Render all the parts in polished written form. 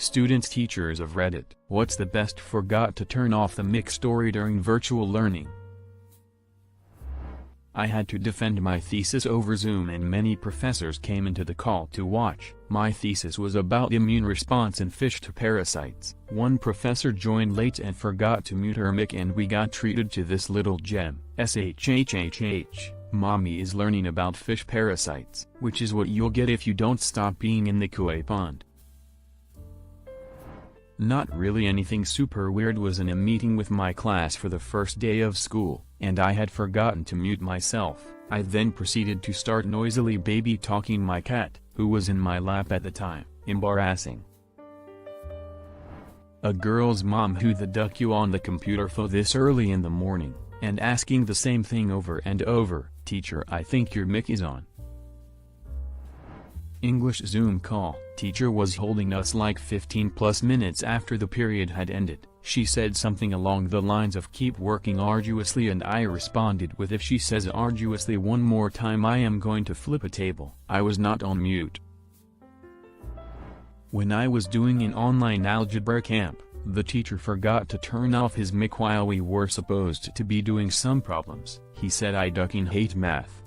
Students teachers of Reddit. What's the best forgot to turn off the mic story during virtual learning? I had to defend my thesis over Zoom and many professors came into the call to watch. My thesis was about immune response in fish to parasites. One professor joined late and forgot to mute her mic and we got treated to this little gem. SHHHH. Mommy is learning about fish parasites, which is what you'll get if you don't stop being in the koi pond. Not really anything super weird. Was in a meeting with my class for the first day of school, and I had forgotten to mute myself. I then proceeded to start noisily baby talking my cat, who was in my lap at the time. Embarrassing. A girl's mom who the duck you on the computer for this early in the morning, and asking the same thing over and over. Teacher, I think your mic is on. English Zoom call. Teacher was holding us like 15+ minutes after the period had ended. She said something along the lines of keep working arduously and I responded with if she says arduously one more time I am going to flip a table. I was not on mute. When I was doing an online algebra camp, the teacher forgot to turn off his mic while we were supposed to be doing some problems. He said I ducking hate math.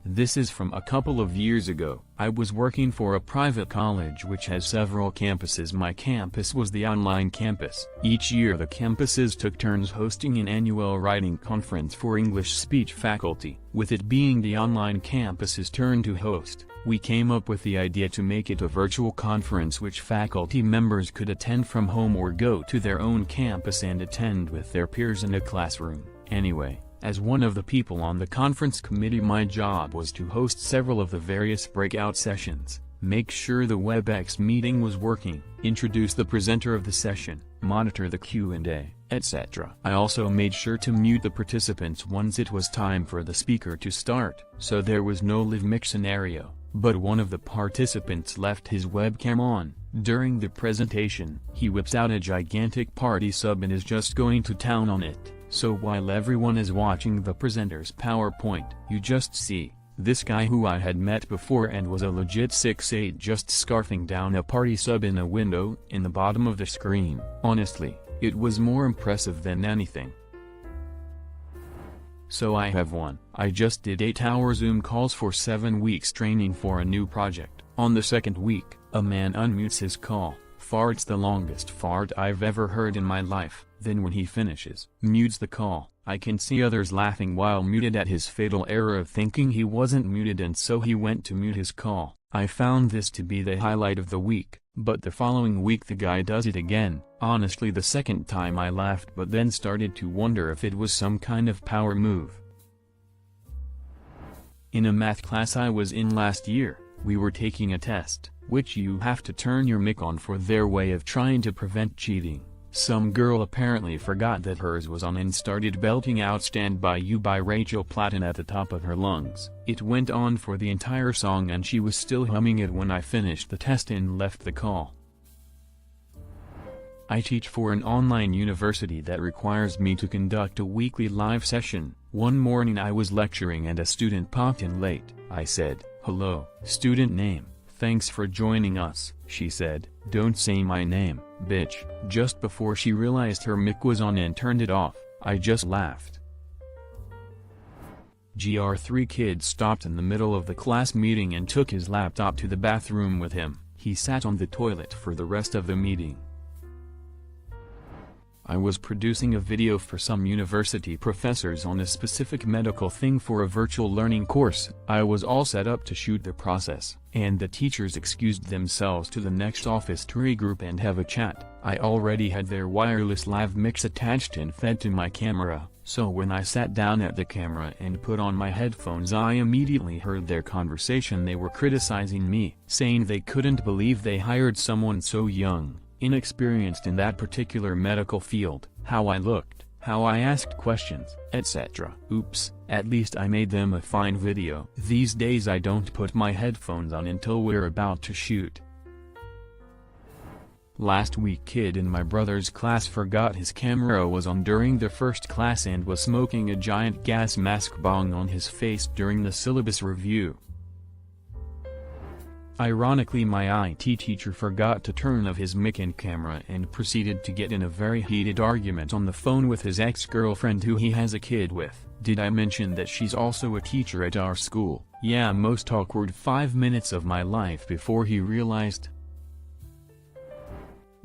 This is from a couple of years ago. I was working for a private college which has several campuses. My campus was the online campus. Each year the campuses took turns hosting an annual writing conference for English speech faculty. With it being the online campus's turn to host, we came up with the idea to make it a virtual conference which faculty members could attend from home or go to their own campus and attend with their peers in a classroom. Anyway, as one of the people on the conference committee, my job was to host several of the various breakout sessions, make sure the WebEx meeting was working, introduce the presenter of the session, monitor the Q&A, etc. I also made sure to mute the participants once it was time for the speaker to start, so there was no live mic scenario. But one of the participants left his webcam on. During the presentation, he whips out a gigantic party sub and is just going to town on it. So while everyone is watching the presenter's PowerPoint, you just see this guy who I had met before and was a legit 6'8" just scarfing down a party sub in a window in the bottom of the screen. Honestly, it was more impressive than anything. So I have one. I just did 8-hour Zoom calls for 7 weeks training for a new project. On the second week, a man unmutes his call, farts the longest fart I've ever heard in my life. Then when he finishes, mutes the call. I can see others laughing while muted at his fatal error of thinking he wasn't muted and so he went to mute his call. I found this to be the highlight of the week, but the following week the guy does it again. Honestly, the second time I laughed but then started to wonder if it was some kind of power move. In a math class I was in last year, we were taking a test, which you have to turn your mic on for their way of trying to prevent cheating. Some girl apparently forgot that hers was on and started belting out Stand By You by Rachel Platten at the top of her lungs. It went on for the entire song and she was still humming it when I finished the test and left the call. I teach for an online university that requires me to conduct a weekly live session. One morning I was lecturing and a student popped in late. I said, "Hello, student name. Thanks for joining us." She said, "Don't say my name, bitch." Just before she realized her mic was on and turned it off, I just laughed. Three kids stopped in the middle of the class meeting and took his laptop to the bathroom with him. He sat on the toilet for the rest of the meeting. I was producing a video for some university professors on a specific medical thing for a virtual learning course. I was all set up to shoot the process, and the teachers excused themselves to the next office to regroup and have a chat. I already had their wireless live mix attached and fed to my camera, so when I sat down at the camera and put on my headphones I immediately heard their conversation. They were criticizing me, saying they couldn't believe they hired someone so young, inexperienced in that particular medical field, how I looked, how I asked questions, etc. Oops, at least I made them a fine video. These days I don't put my headphones on until we're about to shoot. Last week kid in my brother's class forgot his camera was on during the first class and was smoking a giant gas mask bong on his face during the syllabus review. Ironically, my IT teacher forgot to turn off his mic and camera and proceeded to get in a very heated argument on the phone with his ex-girlfriend who he has a kid with. Did I mention that she's also a teacher at our school? Yeah, most awkward 5 minutes of my life before he realized.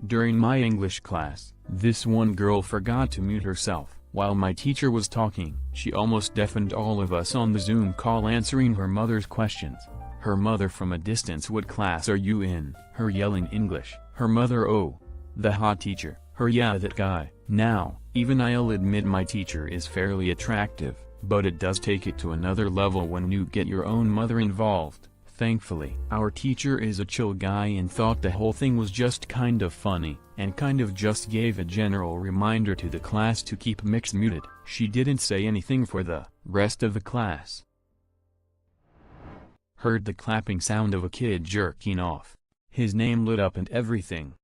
During my English class, this one girl forgot to mute herself. While my teacher was talking, she almost deafened all of us on the Zoom call answering her mother's questions. Her mother from a distance: "What class are you in?" Her yelling English. Her mother: "Oh, the hot teacher." Her: "Yeah, that guy." Now, even I'll admit my teacher is fairly attractive, but it does take it to another level when you get your own mother involved. Thankfully, our teacher is a chill guy and thought the whole thing was just kind of funny, and kind of just gave a general reminder to the class to keep mics muted. She didn't say anything for the rest of the class. Heard the clapping sound of a kid jerking off. His name lit up and everything.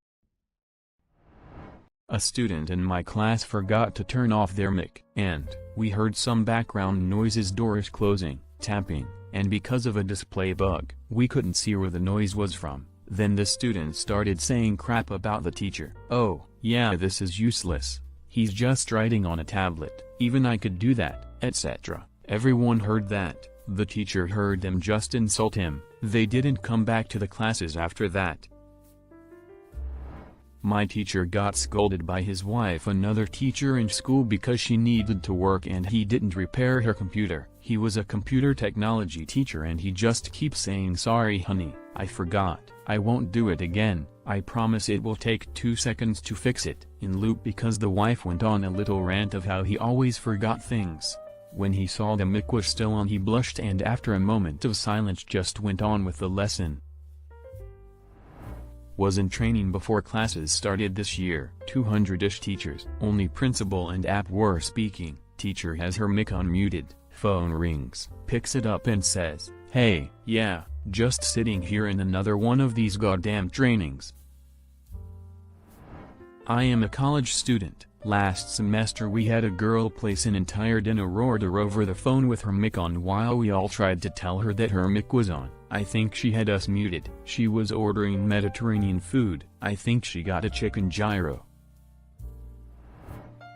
A student in my class forgot to turn off their mic, and we heard some background noises: doors closing, tapping, and because of a display bug, we couldn't see where the noise was from. Then the student started saying crap about the teacher. "Oh, yeah, this is useless. He's just writing on a tablet. Even I could do that," etc. Everyone heard that. The teacher heard them just insult him. They didn't come back to the classes after that. My teacher got scolded by his wife, another teacher in school, because she needed to work and he didn't repair her computer. He was a computer technology teacher and he just keeps saying, "Sorry honey, I forgot. I won't do it again. I promise it will take 2 seconds to fix it." In loop, because the wife went on a little rant of how he always forgot things. When he saw the mic was still on, he blushed and after a moment of silence just went on with the lesson. Was in training before classes started this year. 200-ish teachers. Only principal and app were speaking. Teacher has her mic unmuted. Phone rings. Picks it up and says, "Hey, yeah, just sitting here in another one of these goddamn trainings. I am a college student. Last semester we had a girl place an entire dinner order over the phone with her mic on while we all tried to tell her that her mic was on. I think she had us muted. She was ordering Mediterranean food. I think she got a chicken gyro.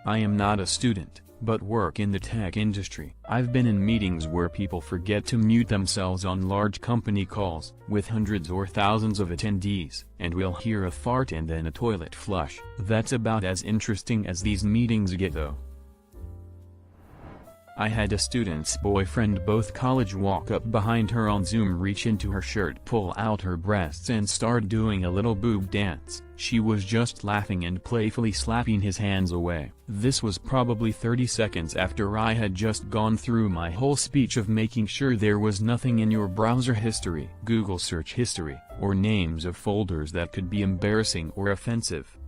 I am not a student, but work in the tech industry. I've been in meetings where people forget to mute themselves on large company calls, with hundreds or thousands of attendees, and we'll hear a fart and then a toilet flush. That's about as interesting as these meetings get though. I had a student's boyfriend both college walk up behind her on Zoom, reach into her shirt, pull out her breasts and start doing a little boob dance. She was just laughing and playfully slapping his hands away. This was probably 30 seconds after I had just gone through my whole speech of making sure there was nothing in your browser history, Google search history, or names of folders that could be embarrassing or offensive.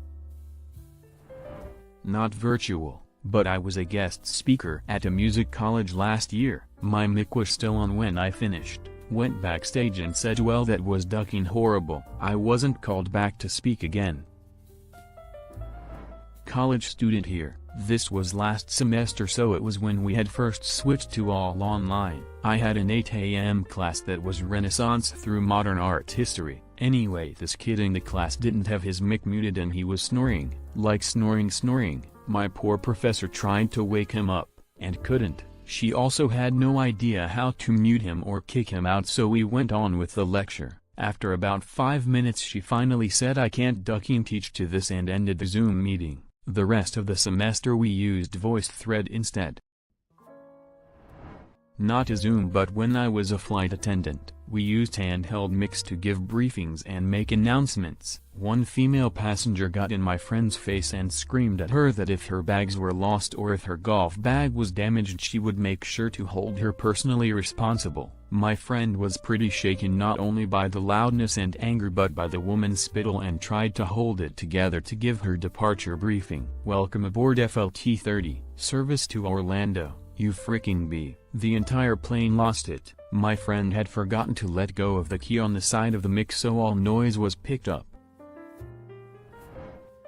Not virtual. But I was a guest speaker at a music college last year. My mic was still on when I finished. Went backstage and said, "Well, that was ducking horrible." I wasn't called back to speak again. College student here. This was last semester, so it was when we had first switched to all online. I had an 8 a.m. class that was Renaissance through modern art history. Anyway, this kid in the class didn't have his mic muted and he was snoring, like snoring. My poor professor tried to wake him up, and couldn't. She also had no idea how to mute him or kick him out, so we went on with the lecture. After about 5 minutes she finally said, "I can't ducking teach to this," and ended the Zoom meeting. The rest of the semester we used VoiceThread instead. Not a Zoom, but when I was a flight attendant, we used handheld mics to give briefings and make announcements. One female passenger got in my friend's face and screamed at her that if her bags were lost or if her golf bag was damaged, she would make sure to hold her personally responsible. My friend was pretty shaken, not only by the loudness and anger but by the woman's spittle, and tried to hold it together to give her departure briefing. "Welcome aboard FLT 30, service to Orlando. You freaking B." The entire plane lost it. My friend had forgotten to let go of the key on the side of the mic, so all noise was picked up.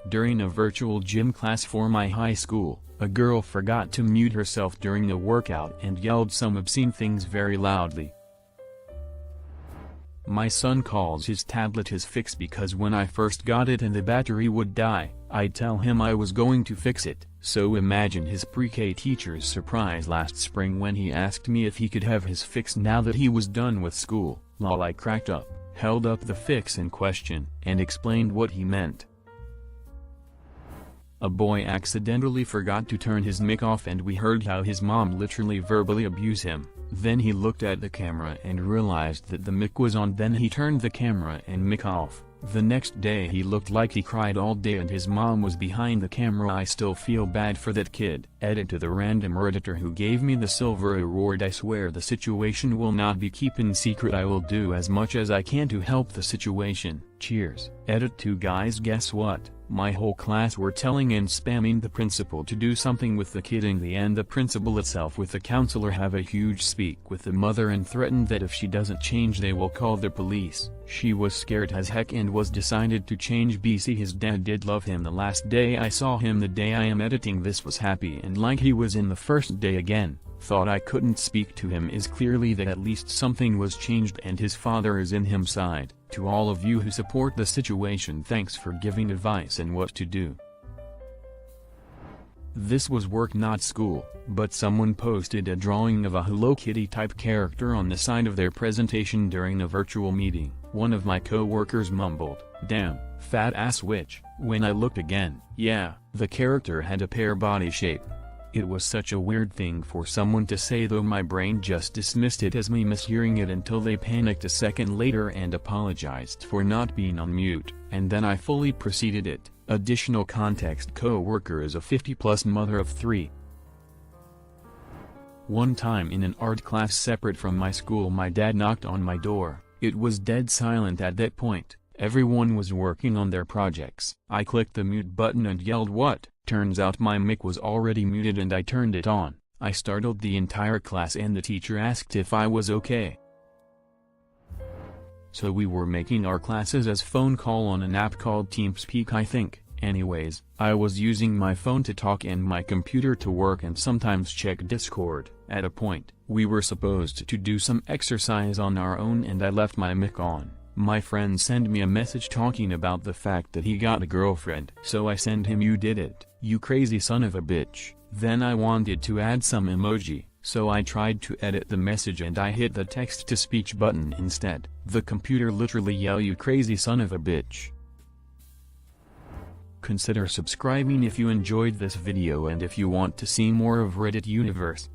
During a virtual gym class for my high school, a girl forgot to mute herself during a workout and yelled some obscene things very loudly. My son calls his tablet his fix because when I first got it and the battery would die, I'd tell him I was going to fix it. So imagine his pre-K teacher's surprise last spring when he asked me if he could have his fix now that he was done with school. Lol, I cracked up, held up the fix in question, and explained what he meant. A boy accidentally forgot to turn his mic off and we heard how his mom literally verbally abused him. Then he looked at the camera and realized that the mic was on. Then he turned the camera and mic off. The next day he looked like he cried all day and his mom was behind the camera. I still feel bad for that kid. Edit to the random Redditor who gave me the silver award. I swear the situation will not be kept secret. I will do as much as I can to help the situation. Cheers. Edit to guys, guess what? My whole class were telling and spamming the principal to do something with the kid. In the end the principal itself with the counselor have a huge speak with the mother and threatened that if she doesn't change they will call the police. She was scared as heck and was decided to change. BC his dad did love him. The last day I saw him, the day I am editing this, was happy and like he was in the first day again. Thought I couldn't speak to him is clearly that at least something was changed and his father is in his side. To all of you who support the situation, thanks for giving advice and what to do. This was work, not school, but someone posted a drawing of a Hello Kitty type character on the side of their presentation during a virtual meeting. One of my co-workers mumbled, "Damn, fat ass witch." When I looked again, yeah, the character had a pear body shape. It was such a weird thing for someone to say, though my brain just dismissed it as me mishearing it until they panicked a second later and apologized for not being on mute, and then I fully proceeded it. Additional context: co-worker is a 50-plus mother of 3. One time in an art class separate from my school, my dad knocked on my door. It was dead silent at that point. Everyone was working on their projects. I clicked the mute button and yelled, "What?" Turns out my mic was already muted and I turned it on. I startled the entire class and the teacher asked if I was okay. So we were making our classes as phone call on an app called TeamSpeak, I think. Anyways, I was using my phone to talk and my computer to work and sometimes check Discord. At a point, we were supposed to do some exercise on our own and I left my mic on. My friend sent me a message talking about the fact that he got a girlfriend. So I sent him, "You did it, you crazy son of a bitch." Then I wanted to add some emoji, so I tried to edit the message and I hit the text-to-speech button instead. The computer literally yelled, "You crazy son of a bitch." Consider subscribing if you enjoyed this video and if you want to see more of Reddit universe.